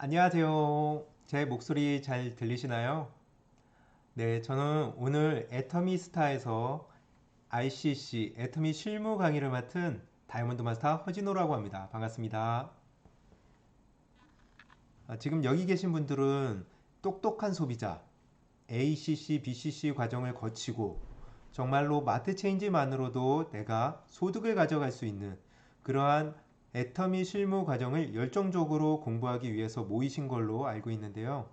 안녕하세요. 제 목소리 잘 들리시나요? 네, 저는 오늘 애터미스타에서 ICC 애터미 실무 강의를 맡은 다이아몬드 마스터 허진호라고 합니다. 반갑습니다. 지금 여기 계신 분들은 똑똑한 소비자, ACC, BCC 과정을 거치고 정말로 마트 체인지만으로도 내가 소득을 가져갈 수 있는 그러한 애터미 실무 과정을 열정적으로 공부하기 위해서 모이신 걸로 알고 있는데요.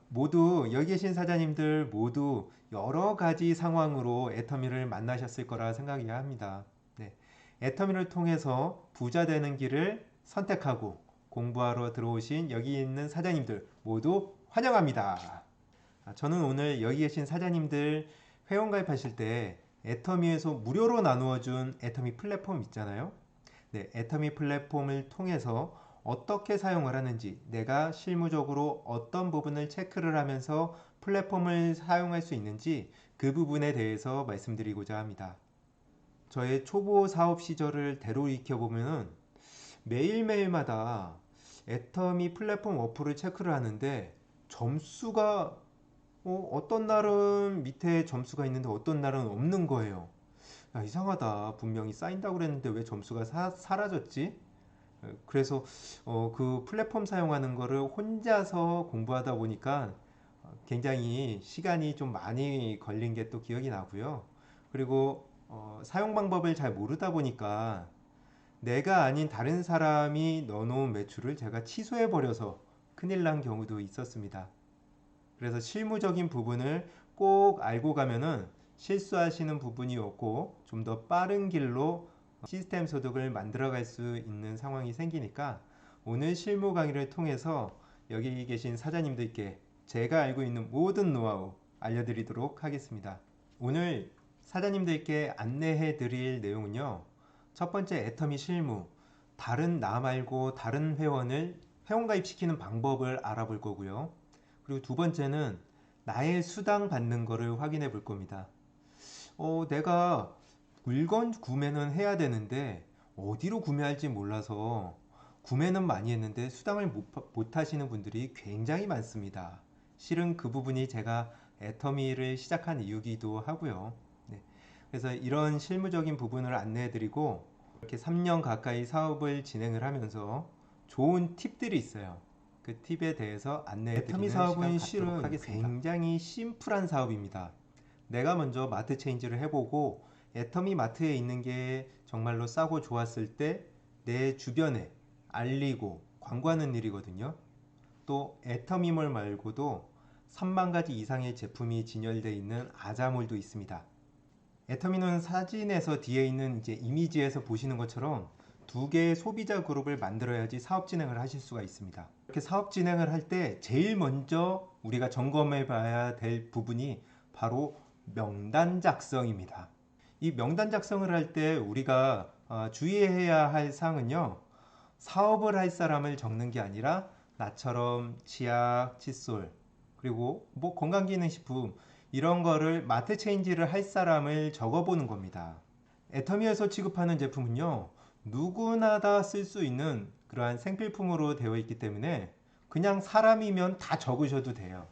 모두 여기 계신 사장님들 모두 여러 가지 상황으로 애터미를 만나셨을 거라 생각해야 합니다. 네. 애터미를 통해서 부자 되는 길을 선택하고 공부하러 들어오신 여기 있는 사장님들 모두 환영합니다. 저는 오늘 여기 계신 사장님들 회원 가입하실 때 애터미에서 무료로 나누어준 애터미 플랫폼 있잖아요. 네, 애터미 플랫폼을 통해서 어떻게 사용을 하는지, 내가 실무적으로 어떤 부분을 체크를 하면서 플랫폼을 사용할 수 있는지 그 부분에 대해서 말씀드리고자 합니다. 저의 초보 사업 시절을 되돌이켜 보면은 매일매일마다 애터미 플랫폼 어플을 체크를 하는데 점수가 어떤 날은 밑에 점수가 있는데 어떤 날은 없는 거예요. 야, 이상하다. 분명히 쌓인다고 그랬는데 왜 점수가 사라졌지? 그래서 그 플랫폼 사용하는 거를 혼자서 공부하다 보니까 굉장히 시간이 좀 많이 걸린 게 또 기억이 나고요. 그리고 사용 방법을 잘 모르다 보니까 내가 아닌 다른 사람이 넣어놓은 매출을 제가 취소해 버려서 큰일 난 경우도 있었습니다. 그래서 실무적인 부분을 꼭 알고 가면은 실수하시는 부분이 없고 좀 더 빠른 길로 시스템 소득을 만들어갈 수 있는 상황이 생기니까 오늘 실무 강의를 통해서 여기 계신 사장님들께 제가 알고 있는 모든 노하우 알려드리도록 하겠습니다. 오늘 사장님들께 안내해 드릴 내용은요. 첫 번째 애터미 실무, 다른 나 말고 다른 회원을 회원 가입시키는 방법을 알아볼 거고요. 그리고 두 번째는 나의 수당 받는 거를 확인해 볼 겁니다. 내가 물건 구매는 해야 되는데 어디로 구매할지 몰라서 구매는 많이 했는데 수당을 못 하시는 분들이 굉장히 많습니다. 실은 그 부분이 제가 애터미를 시작한 이유기도 하고요. 네. 그래서 이런 실무적인 부분을 안내해 드리고 이렇게 3년 가까이 사업을 진행을 하면서 좋은 팁들이 있어요. 그 팁에 대해서 안내해 드리는 시간 갖도록 실은 하겠습니다. 굉장히 심플한 사업입니다. 내가 먼저 마트 체인지를 해보고 애터미 마트에 있는 게 정말로 싸고 좋았을 때 내 주변에 알리고 광고하는 일이거든요. 또 애터미몰 말고도 3만 가지 이상의 제품이 진열되어 있는 아자몰도 있습니다. 애터미는 사진에서 뒤에 있는 이제 이미지에서 보시는 것처럼 두 개의 소비자 그룹을 만들어야지 사업 진행을 하실 수가 있습니다. 이렇게 사업 진행을 할 때 제일 먼저 우리가 점검해 봐야 될 부분이 바로 명단 작성입니다. 이 명단 작성을 할 때 우리가 주의해야 할 사항은요. 사업을 할 사람을 적는 게 아니라 나처럼 치약, 칫솔, 그리고 뭐 건강기능식품 이런 거를 마트 체인지를 할 사람을 적어보는 겁니다. 애터미에서 취급하는 제품은요. 누구나 다 쓸 수 있는 그러한 생필품으로 되어 있기 때문에 그냥 사람이면 다 적으셔도 돼요.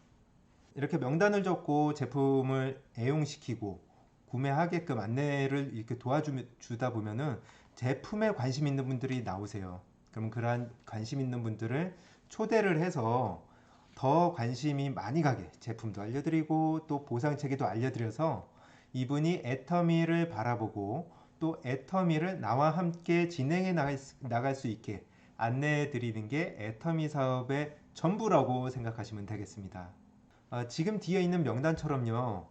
이렇게 명단을 적고 제품을 애용시키고 구매하게끔 안내를 이렇게 도와주다 보면은 제품에 관심 있는 분들이 나오세요. 그럼 그러한 관심 있는 분들을 초대를 해서 더 관심이 많이 가게 제품도 알려드리고 또 보상 체계도 알려드려서 이분이 애터미를 바라보고 또 애터미를 나와 함께 진행해 나갈 수 있게 안내해 드리는 게 애터미 사업의 전부라고 생각하시면 되겠습니다. 지금 뒤에 있는 명단처럼요.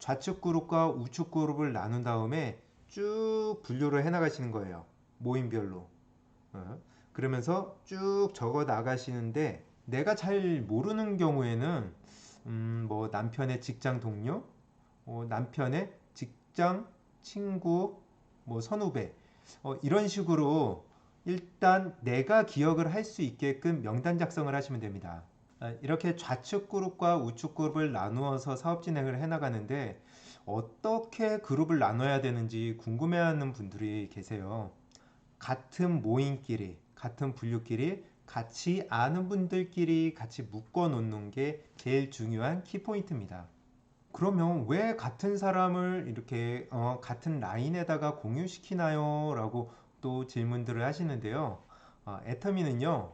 좌측 그룹과 우측 그룹을 나눈 다음에 쭉 분류를 해 나가시는 거예요. 모임별로. 그러면서 쭉 적어 나가시는데 내가 잘 모르는 경우에는 뭐 남편의 직장 동료, 남편의 직장 친구, 뭐 선후배 이런 식으로 일단 내가 기억을 할 수 있게끔 명단 작성을 하시면 됩니다. 이렇게 좌측 그룹과 우측 그룹을 나누어서 사업 진행을 해 나가는데 어떻게 그룹을 나눠야 되는지 궁금해하는 분들이 계세요. 같은 모임끼리, 같은 분류끼리 같이 아는 분들끼리 같이 묶어 놓는 게 제일 중요한 키포인트입니다. 그러면 왜 같은 사람을 이렇게 같은 라인에다가 공유시키나요? 라고 또 질문들을 하시는데요. 애터미는요,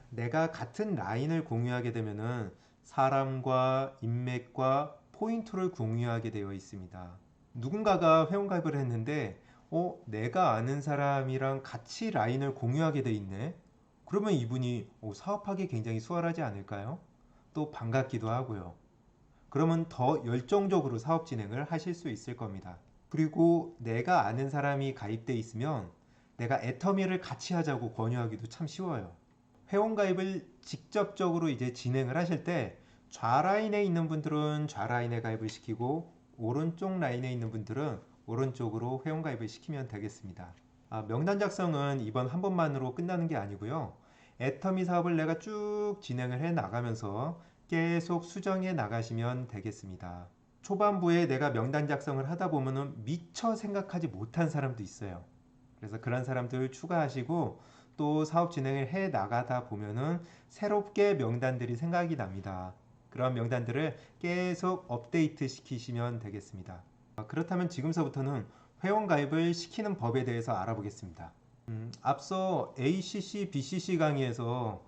내가 같은 라인을 공유하게 되면은 사람과 인맥과 포인트를 공유하게 되어 있습니다. 누군가가 회원가입을 했는데, 내가 아는 사람이랑 같이 라인을 공유하게 돼 있네? 그러면 이분이 사업하기 굉장히 수월하지 않을까요? 또 반갑기도 하고요. 그러면 더 열정적으로 사업 진행을 하실 수 있을 겁니다. 그리고 내가 아는 사람이 가입돼 있으면 내가 애터미를 같이 하자고 권유하기도 참 쉬워요. 회원 가입을 직접적으로 이제 진행을 하실 때 좌라인에 있는 분들은 좌라인에 가입을 시키고 오른쪽 라인에 있는 분들은 오른쪽으로 회원 가입을 시키면 되겠습니다. 명단 작성은 이번 한 번만으로 끝나는 게 아니고요. 애터미 사업을 내가 쭉 진행을 해 나가면서 계속 수정해 나가시면 되겠습니다. 초반부에 내가 명단 작성을 하다 보면은 미처 생각하지 못한 사람도 있어요. 그래서 그런 사람들을 추가하시고 또 사업 진행을 해 나가다 보면은 새롭게 명단들이 생각이 납니다. 그런 명단들을 계속 업데이트 시키시면 되겠습니다. 그렇다면 지금서부터는 회원 가입을 시키는 법에 대해서 알아보겠습니다. 앞서 ACC, BCC 강의에서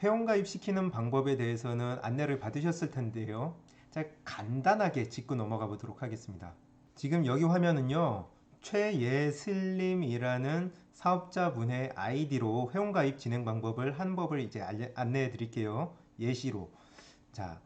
회원 가입시키는 방법에 대해서는 안내를 받으셨을 텐데요. 자, 간단하게 짚고 넘어가 보도록 하겠습니다. 지금 여기 화면은요, 최예슬님이라는 사업자분의 아이디로 회원 가입 진행 방법을 한 법을 이제 안내해 드릴게요. 예시로. 자,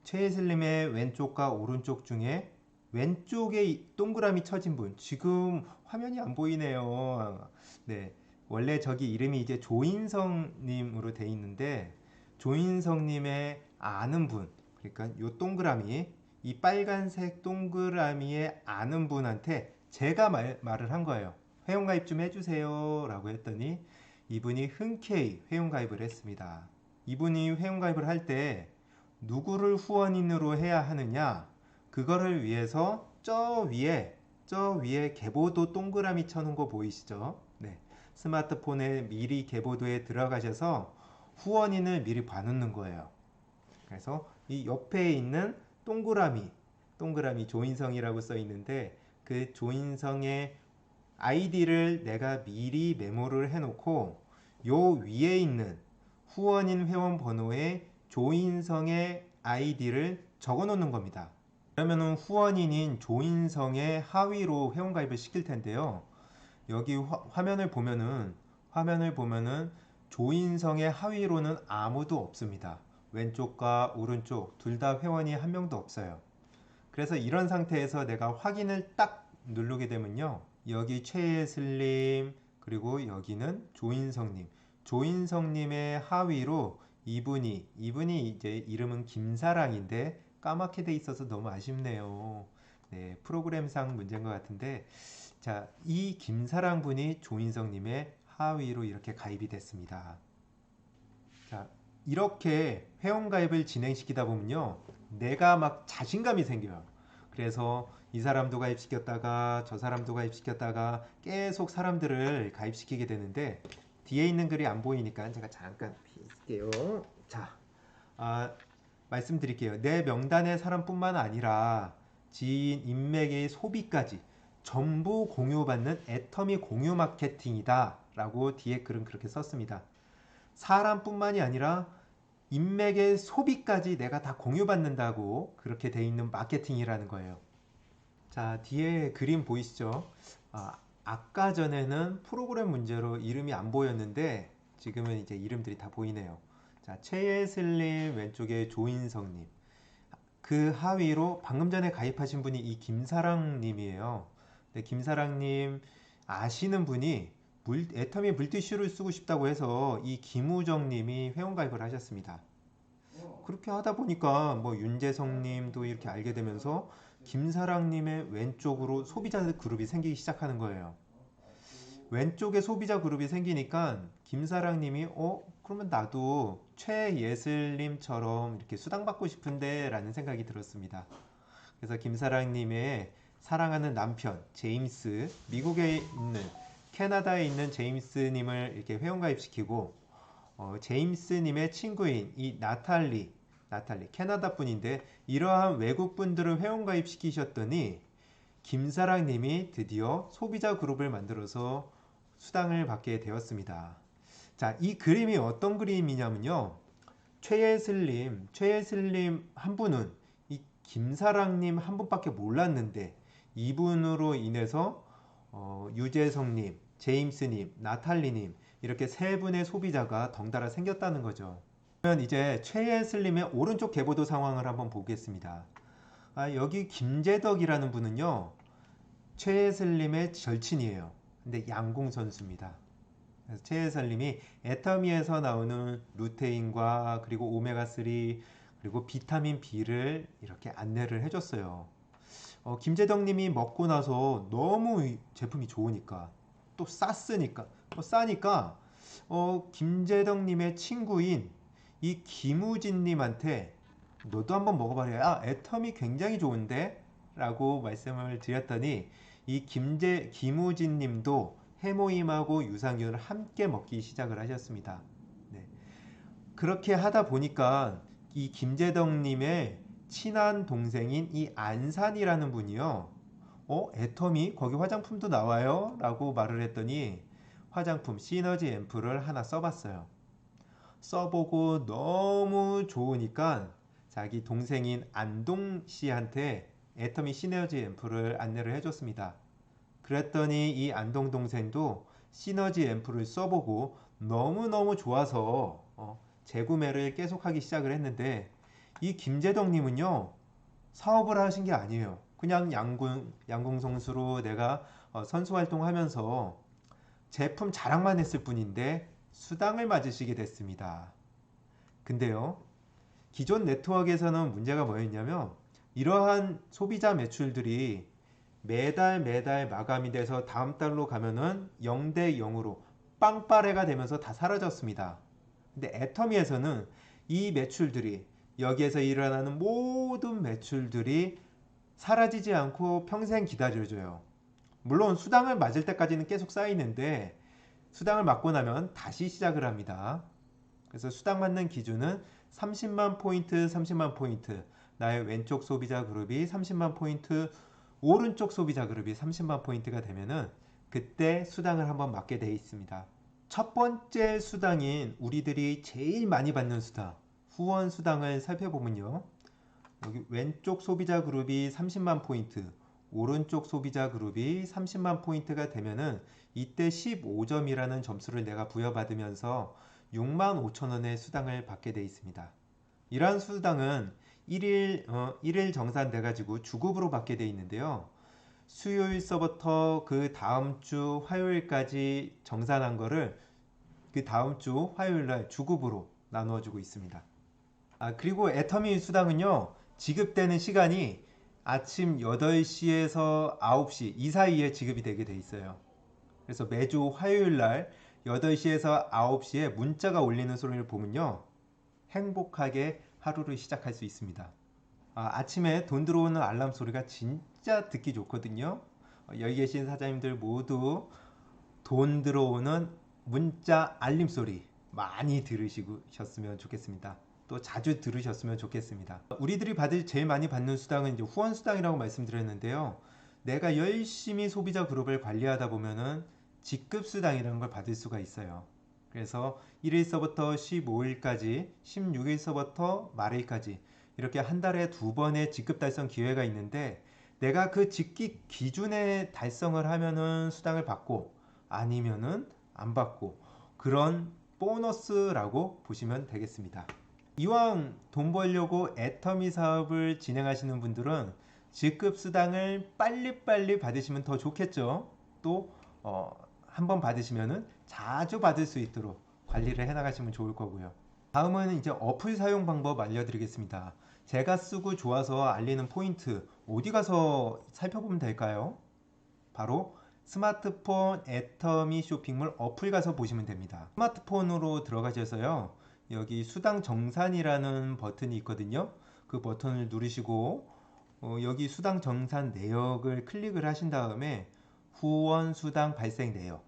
최예슬님의 왼쪽과 오른쪽 중에 왼쪽에 동그라미 쳐진 분, 지금 화면이 안 보이네요. 네. 원래 저기 이름이 이제 조인성님으로 돼 있는데 조인성님의 아는 분, 그러니까 요 동그라미, 이 빨간색 동그라미의 아는 분한테 제가 말을 한 거예요. 회원가입 좀 해주세요 라고 했더니 이분이 흔쾌히 회원가입을 했습니다. 이분이 회원가입을 할 때 누구를 후원인으로 해야 하느냐, 그거를 위해서 저 위에 계보도 동그라미 쳐놓은 거 보이시죠? 네. 스마트폰에 미리 계보도에 들어가셔서 후원인을 미리 봐놓는 거예요. 그래서 이 옆에 있는 동그라미 조인성이라고 써 있는데 그 조인성의 아이디를 내가 미리 메모를 해놓고 요 위에 있는 후원인 회원 번호에 조인성의 아이디를 적어 놓는 겁니다. 그러면은 후원인인 조인성의 하위로 회원가입을 시킬 텐데요. 여기 화면을 보면은 조인성의 하위로는 아무도 없습니다. 왼쪽과 오른쪽 둘 다 회원이 한 명도 없어요. 그래서 이런 상태에서 내가 확인을 딱 누르게 되면요. 여기 최예슬님, 그리고 여기는 조인성님. 조인성님의 하위로 이분이 이제 이름은 김사랑인데 까맣게 돼 있어서 너무 아쉽네요. 네, 프로그램상 문제인 것 같은데, 자, 이 김사랑 분이 조인성님의 하위로 이렇게 가입이 됐습니다. 자, 이렇게 회원가입을 진행시키다 보면요, 내가 막 자신감이 생겨요. 그래서 이 사람도 가입시켰다가 저 사람도 가입시켰다가 계속 사람들을 가입시키게 되는데, 뒤에 있는 글이 안 보이니까 제가 잠깐 피할게요. 자, 말씀드릴게요. 내 명단의 사람뿐만 아니라 지인, 인맥의 소비까지 전부 공유받는 애터미 공유 마케팅이다 라고 뒤에 글은 그렇게 썼습니다. 사람뿐만이 아니라 인맥의 소비까지 내가 다 공유받는다고 그렇게 돼 있는 마케팅이라는 거예요. 자, 뒤에 그림 보이시죠? 아까 전에는 프로그램 문제로 이름이 안 보였는데 지금은 이제 이름들이 다 보이네요. 자, 최예슬님, 왼쪽에 조인성님, 그 하위로 방금 전에 가입하신 분이 이 김사랑님이에요. 네, 김사랑님 아시는 분이 애터미 물티슈를 쓰고 싶다고 해서 이 김우정님이 회원가입을 하셨습니다. 그렇게 하다 보니까 뭐 윤재성님도 이렇게 알게 되면서 김사랑님의 왼쪽으로 소비자 그룹이 생기기 시작하는 거예요. 왼쪽에 소비자 그룹이 생기니까 김사랑님이 그러면 나도 최예슬님처럼 이렇게 수당받고 싶은데 라는 생각이 들었습니다. 그래서 김사랑님의 사랑하는 남편 제임스, 미국에 있는 캐나다에 있는 제임스님을 이렇게 회원가입시키고 제임스님의 친구인 이 나탈리 캐나다 분인데 이러한 외국 분들을 회원가입시키셨더니 김사랑님이 드디어 소비자 그룹을 만들어서 수당을 받게 되었습니다. 자, 이 그림이 어떤 그림이냐면요. 최예슬님 한 분은 이 김사랑님 한 분밖에 몰랐는데 이분으로 인해서 유재성님, 제임스님, 나탈리님 이렇게 세 분의 소비자가 덩달아 생겼다는 거죠. 그러면 이제 최예슬님의 오른쪽 계보도 상황을 한번 보겠습니다. 여기 김재덕이라는 분은요, 최예슬님의 절친이에요. 근데 양궁 선수입니다. 그래서 최예슬님이 애터미에서 나오는 루테인과 그리고 오메가3 그리고 비타민 B를 이렇게 안내를 해줬어요. 김재덕님이 먹고 나서 너무 제품이 좋으니까 또 싸니까 김재덕님의 친구인 이 김우진님한테 너도 한번 먹어봐라. 애텀이 굉장히 좋은데? 라고 말씀을 드렸더니 이 김우진님도 해모임하고 유산균을 함께 먹기 시작을 하셨습니다. 네. 그렇게 하다 보니까 이 김재덕님의 친한 동생인 이 안산이라는 분이요. 애텀이 거기 화장품도 나와요? 라고 말을 했더니 화장품 시너지 앰플을 하나 써봤어요. 써보고 너무 좋으니까 자기 동생인 안동 씨한테 애터미 시너지 앰플을 안내를 해줬습니다. 그랬더니 이 안동 동생도 시너지 앰플을 써보고 너무너무 좋아서 재구매를 계속하기 시작을 했는데 이 김재덕님은요 사업을 하신 게 아니에요. 그냥 양궁 선수로 내가 선수 활동하면서 제품 자랑만 했을 뿐인데 수당을 맞으시게 됐습니다. 근데요, 기존 네트워크에서는 문제가 뭐였냐면 이러한 소비자 매출들이 매달 마감이 돼서 다음 달로 가면은 0대 0으로 빵빠레가 되면서 다 사라졌습니다. 근데 애터미에서는 이 매출들이 여기에서 일어나는 모든 매출들이 사라지지 않고 평생 기다려줘요. 물론 수당을 맞을 때까지는 계속 쌓이는데 수당을 맞고 나면 다시 시작을 합니다. 그래서 수당 맞는 기준은 30만 포인트, 나의 왼쪽 소비자 그룹이 30만 포인트, 오른쪽 소비자 그룹이 30만 포인트가 되면은 그때 수당을 한번 맞게 되어 있습니다. 첫 번째 수당인 우리들이 제일 많이 받는 수당, 후원 수당을 살펴보면요. 여기 왼쪽 소비자 그룹이 30만 포인트, 오른쪽 소비자 그룹이 30만 포인트가 되면은 이때 15점이라는 점수를 내가 부여받으면서 6만 5천 원의 수당을 받게 되어 있습니다. 이러한 수당은 1일 정산돼 가지고 주급으로 받게 되어 있는데요. 수요일서부터 그 다음 주 화요일까지 정산한 거를 그 다음 주 화요일 날 주급으로 나누어 주고 있습니다. 그리고 애터미 수당은요. 지급되는 시간이 아침 8시에서 9시 이 사이에 지급이 되게 돼 있어요. 그래서 매주 화요일 날 8시에서 9시에 문자가 울리는 소리를 보면요. 행복하게 하루를 시작할 수 있습니다. 아침에 돈 들어오는 알람 소리가 진짜 듣기 좋거든요. 여기 계신 사장님들 모두 돈 들어오는 문자 알림 소리 많이 들으셨으면 좋겠습니다. 또 자주 들으셨으면 좋겠습니다. 우리들이 제일 많이 받는 수당은 이제 후원 수당이라고 말씀드렸는데요. 내가 열심히 소비자 그룹을 관리하다 보면은 직급 수당이라는 걸 받을 수가 있어요. 그래서 1일서부터 15일까지, 16일서부터 말일까지 이렇게 한 달에 2번의 직급 달성 기회가 있는데 내가 그 직급 기준에 달성을 하면은 수당을 받고 아니면은 안 받고 그런 보너스라고 보시면 되겠습니다. 이왕 돈 벌려고 애터미 사업을 진행하시는 분들은 직급 수당을 빨리빨리 받으시면 더 좋겠죠. 또 한번 받으시면은 자주 받을 수 있도록 관리를 해 나가시면 좋을 거고요. 다음은 이제 어플 사용 방법 알려드리겠습니다. 제가 쓰고 좋아서 알리는 포인트 어디 가서 살펴보면 될까요? 바로 스마트폰 애터미 쇼핑몰 어플 가서 보시면 됩니다. 스마트폰으로 들어가셔서요. 여기 수당 정산이라는 버튼이 있거든요. 그 버튼을 누르시고 여기 수당 정산 내역을 클릭을 하신 다음에 후원 수당 발생 내역,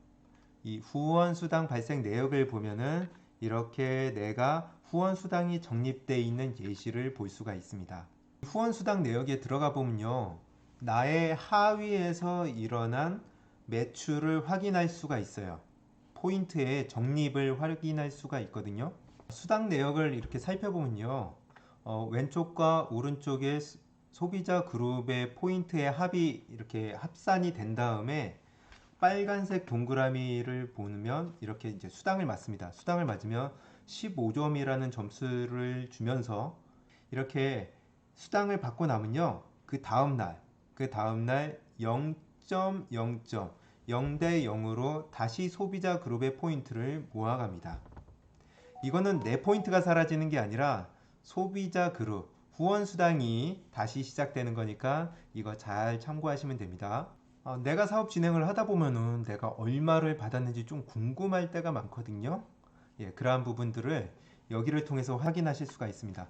이 후원 수당 발생 내역을 보면은 이렇게 내가 후원 수당이 적립되어 있는 예시를 볼 수가 있습니다. 후원 수당 내역에 들어가 보면요, 나의 하위에서 일어난 매출을 확인할 수가 있어요. 포인트의 적립을 확인할 수가 있거든요. 수당 내역을 이렇게 살펴보면요, 왼쪽과 오른쪽에 소비자 그룹의 포인트의 합이 이렇게 합산이 된 다음에 빨간색 동그라미를 보면 이렇게 이제 수당을 맞습니다. 수당을 맞으면 15점이라는 점수를 주면서 이렇게 수당을 받고 나면요, 그 다음날 0.0점 0대 0으로 다시 소비자 그룹의 포인트를 모아갑니다. 이거는 내 포인트가 사라지는 게 아니라 소비자 그룹 후원 수당이 다시 시작되는 거니까 이거 잘 참고하시면 됩니다. 내가 사업 진행을 하다 보면은 내가 얼마를 받았는지 좀 궁금할 때가 많거든요. 예, 그러한 부분들을 여기를 통해서 확인하실 수가 있습니다.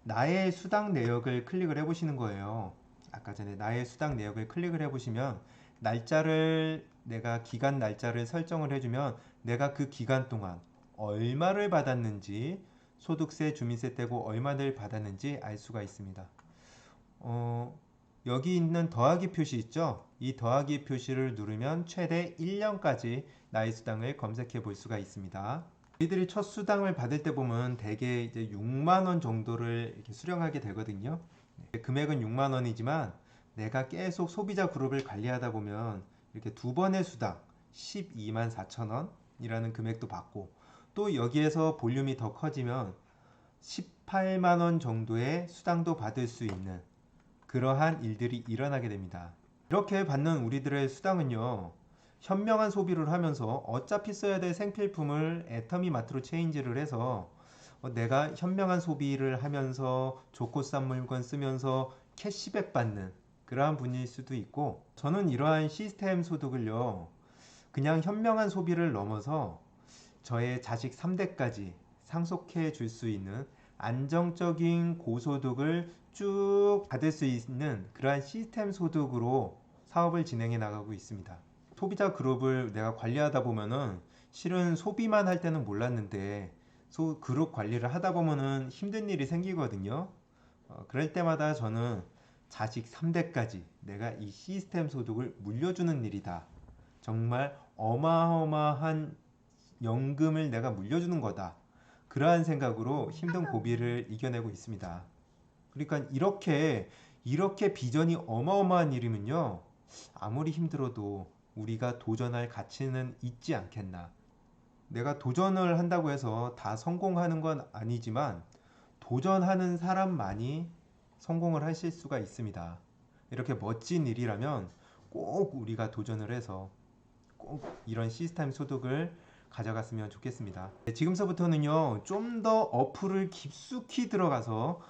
나의 수당 내역을 클릭을 해 보시는 거예요. 아까 전에 나의 수당 내역을 클릭을 해 보시면 날짜를, 내가 기간 날짜를 설정을 해주면 내가 그 기간 동안 얼마를 받았는지, 소득세, 주민세 떼고 얼마를 받았는지 알 수가 있습니다. 여기 있는 더하기 표시 있죠? 이 더하기 표시를 누르면 최대 1년까지 나의 수당을 검색해 볼 수가 있습니다. 저희들이 첫 수당을 받을 때 보면 대개 이제 6만 원 정도를 이렇게 수령하게 되거든요. 금액은 6만 원이지만 내가 계속 소비자 그룹을 관리하다 보면 이렇게 두 번의 수당 12만 4천 원이라는 금액도 받고, 또 여기에서 볼륨이 더 커지면 18만 원 정도의 수당도 받을 수 있는 그러한 일들이 일어나게 됩니다. 이렇게 받는 우리들의 수당은요, 현명한 소비를 하면서 어차피 써야 될 생필품을 애터미마트로 체인지를 해서 내가 현명한 소비를 하면서 좋고 싼 물건 쓰면서 캐시백 받는 그러한 분일 수도 있고, 저는 이러한 시스템 소득을요, 그냥 현명한 소비를 넘어서 저의 자식 3대까지 상속해 줄 수 있는 안정적인 고소득을 쭉 받을 수 있는 그러한 시스템 소득으로 사업을 진행해 나가고 있습니다. 소비자 그룹을 내가 관리하다 보면은 실은 소비만 할 때는 몰랐는데 그룹 관리를 하다 보면은 힘든 일이 생기거든요. 그럴 때마다 저는 자식 3대까지 내가 이 시스템 소득을 물려주는 일이다. 정말 어마어마한 연금을 내가 물려주는 거다. 그러한 생각으로 힘든 고비를 이겨내고 있습니다. 그러니까 이렇게 비전이 어마어마한 일이면요, 아무리 힘들어도 우리가 도전할 가치는 있지 않겠나. 내가 도전을 한다고 해서 다 성공하는 건 아니지만 도전하는 사람만이 성공을 하실 수가 있습니다. 이렇게 멋진 일이라면 꼭 우리가 도전을 해서 꼭 이런 시스템 소득을 가져갔으면 좋겠습니다. 지금서부터는요, 좀 더 어플을 깊숙이 들어가서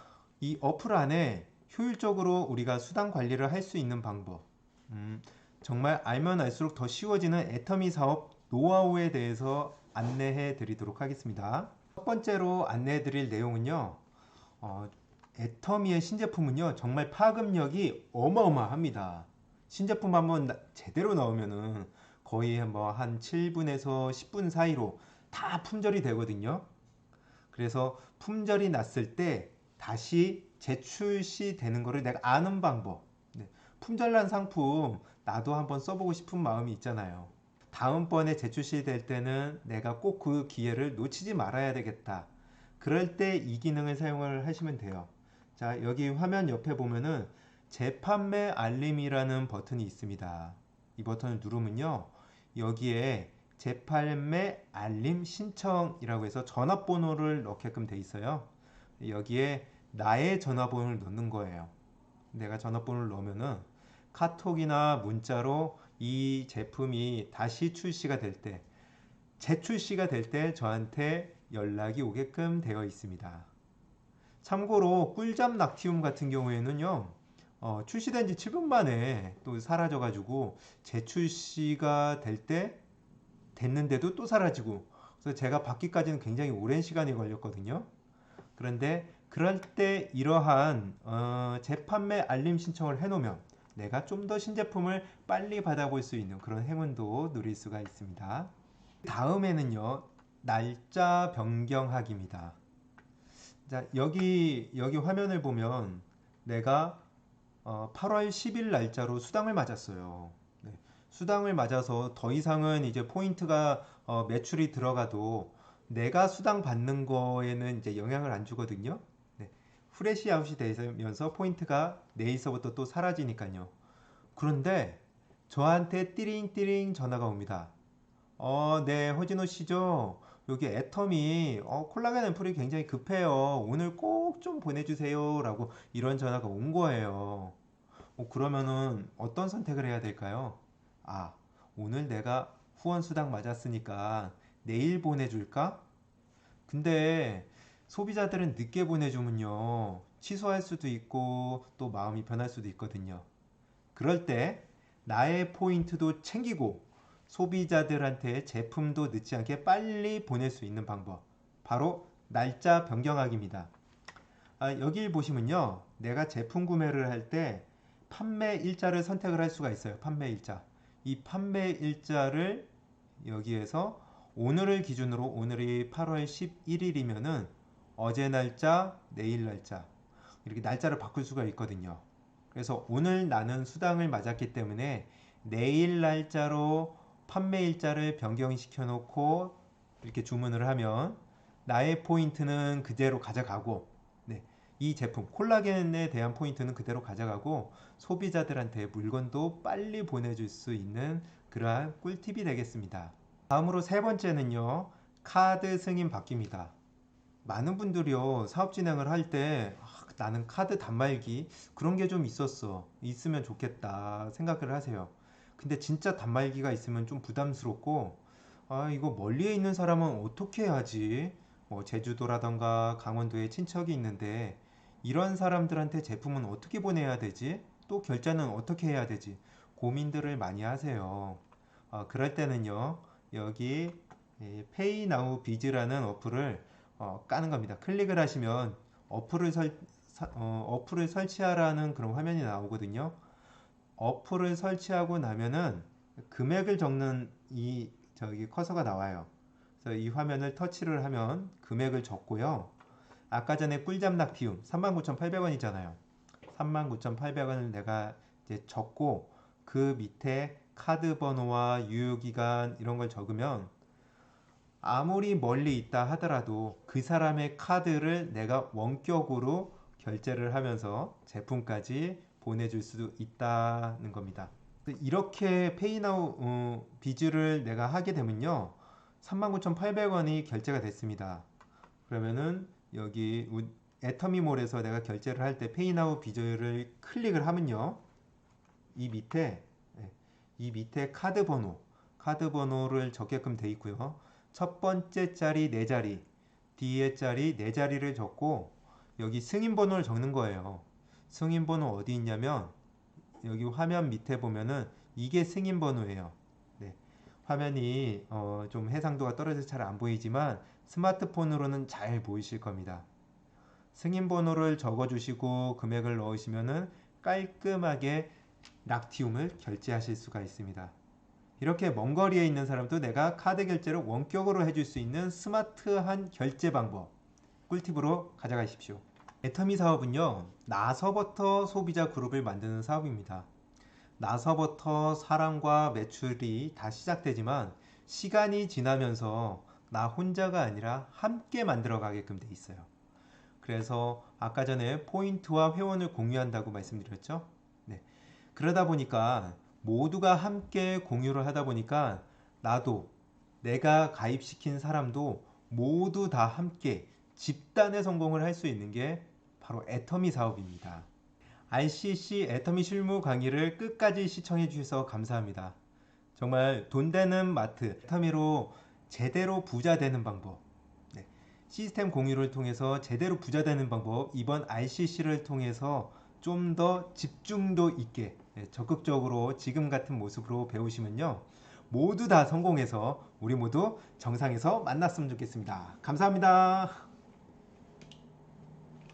이 어플 안에 효율적으로 우리가 수당 관리를 할 수 있는 방법, 정말 알면 알수록 더 쉬워지는 애터미 사업 노하우에 대해서 안내해 드리도록 하겠습니다. 첫 번째로 안내해 드릴 내용은요, 애터미의 신제품은요, 정말 파급력이 어마어마합니다. 신제품 한번 제대로 나오면은 거의 뭐 한 7분에서 10분 사이로 다 품절이 되거든요. 그래서 품절이 났을 때 다시 재출시 되는 거를 내가 아는 방법. 네. 품절난 상품 나도 한번 써보고 싶은 마음이 있잖아요. 다음번에 재출시 될 때는 내가 꼭 그 기회를 놓치지 말아야 되겠다. 그럴 때 이 기능을 사용을 하시면 돼요. 자, 여기 화면 옆에 보면은 재판매 알림이라는 버튼이 있습니다. 이 버튼을 누르면요, 여기에 재판매 알림 신청이라고 해서 전화번호를 넣게끔 돼 있어요. 여기에 나의 전화번호를 넣는 거예요. 내가 전화번호를 넣으면은 카톡이나 문자로 이 제품이 다시 출시가 될 때, 재출시가 될 때 저한테 연락이 오게끔 되어 있습니다. 참고로 꿀잠 낙티움 같은 경우에는요, 출시된 지 7분 만에 또 사라져가지고 재출시가 될 때 됐는데도 또 사라지고, 그래서 제가 받기까지는 굉장히 오랜 시간이 걸렸거든요. 그런데 그럴 때 이러한 재판매 알림 신청을 해놓으면 내가 좀 더 신제품을 빨리 받아볼 수 있는 그런 행운도 누릴 수가 있습니다. 다음에는요, 날짜 변경하기입니다. 자, 여기 화면을 보면 내가 8월 10일 날짜로 수당을 맞았어요. 네, 수당을 맞아서 더 이상은 이제 포인트가 매출이 들어가도 내가 수당 받는 거에는 이제 영향을 안 주거든요. 네, 프레시 아웃이 되면서 포인트가 내일서부터 또 사라지니까요. 그런데 저한테 띠링띠링 전화가 옵니다. 네, 허진호 씨죠? 여기 애텀이 콜라겐 앰플이 굉장히 급해요. 오늘 꼭 좀 보내주세요. 라고 이런 전화가 온 거예요. 그러면은 어떤 선택을 해야 될까요? 아, 오늘 내가 후원 수당 맞았으니까 내일 보내줄까? 근데 소비자들은 늦게 보내주면요. 취소할 수도 있고 또 마음이 변할 수도 있거든요. 그럴 때 나의 포인트도 챙기고 소비자들한테 제품도 늦지 않게 빨리 보낼 수 있는 방법. 바로 날짜 변경하기입니다. 여기 보시면요. 내가 제품 구매를 할 때 판매 일자를 선택을 할 수가 있어요. 판매 일자. 이 판매 일자를 여기에서 오늘을 기준으로 오늘이 8월 11일이면은 어제 날짜, 내일 날짜 이렇게 날짜를 바꿀 수가 있거든요. 그래서 오늘 나는 수당을 맞았기 때문에 내일 날짜로 판매 일자를 변경시켜 놓고 이렇게 주문을 하면 나의 포인트는 그대로 가져가고 네, 이 제품 콜라겐에 대한 포인트는 그대로 가져가고 소비자들한테 물건도 빨리 보내줄 수 있는 그러한 꿀팁이 되겠습니다. 다음으로 세 번째는요. 카드 승인 받기입니다. 많은 분들이요. 사업 진행을 할 때 나는 카드 단말기 그런 게 좀 있으면 좋겠다 생각을 하세요. 근데 진짜 단말기가 있으면 좀 부담스럽고 이거 멀리에 있는 사람은 어떻게 해야지? 뭐 제주도라던가 강원도에 친척이 있는데 이런 사람들한테 제품은 어떻게 보내야 되지? 또 결제는 어떻게 해야 되지? 고민들을 많이 하세요. 그럴 때는요. 여기 페이 나우 비즈라는 어플을 까는 겁니다. 클릭을 하시면 어플을 설치하라는 그런 화면이 나오거든요. 어플을 설치하고 나면은 금액을 적는 이 저기 커서가 나와요. 그래서 이 화면을 터치를 하면 금액을 적고요. 아까 전에 꿀잠 낙티움 39,800원이잖아요. 39,800원을 내가 이제 적고 그 밑에 카드 번호와 유효기간 이런 걸 적으면 아무리 멀리 있다 하더라도 그 사람의 카드를 내가 원격으로 결제를 하면서 제품까지 보내줄 수 있다는 겁니다. 이렇게 페이나우 비즈를 내가 하게 되면요. 39,800원이 결제가 됐습니다. 그러면은 여기 애터미몰에서 내가 결제를 할 때 페이나우 비즈를 클릭을 하면요. 이 밑에 예, 이 밑에 카드 번호를 적게끔 돼 있고요. 첫 번째 자리 4자리, 뒤에 자리 4자리를 적고 여기 승인 번호를 적는 거예요. 승인 번호 어디 있냐면 여기 화면 밑에 보면은 이게 승인 번호예요. 네. 화면이 좀 해상도가 떨어져서 잘 안 보이지만 스마트폰으로는 잘 보이실 겁니다. 승인 번호를 적어 주시고 금액을 넣으시면은 깔끔하게 락티움을 결제하실 수가 있습니다. 이렇게 먼 거리에 있는 사람도 내가 카드 결제를 원격으로 해줄 수 있는 스마트한 결제 방법 꿀팁으로 가져가십시오. 애터미 사업은요. 나서부터 소비자 그룹을 만드는 사업입니다. 나서부터 사람과 매출이 다 시작되지만 시간이 지나면서 나 혼자가 아니라 함께 만들어 가게끔 돼 있어요. 그래서 아까 전에 포인트와 회원을 공유한다고 말씀드렸죠. 네. 그러다 보니까 모두가 함께 공유를 하다 보니까 나도 내가 가입시킨 사람도 모두 다 함께 집단의 성공을 할 수 있는 게 바로 애터미 사업입니다. RCC 애터미 실무 강의를 끝까지 시청해 주셔서 감사합니다. 정말 돈 되는 마트 애터미로 제대로 부자 되는 방법, 네. 시스템 공유를 통해서 제대로 부자 되는 방법, 이번 RCC를 통해서 좀 더 집중도 있게 적극적으로 지금 같은 모습으로 배우시면요. 모두 다 성공해서 우리 모두 정상에서 만났으면 좋겠습니다. 감사합니다.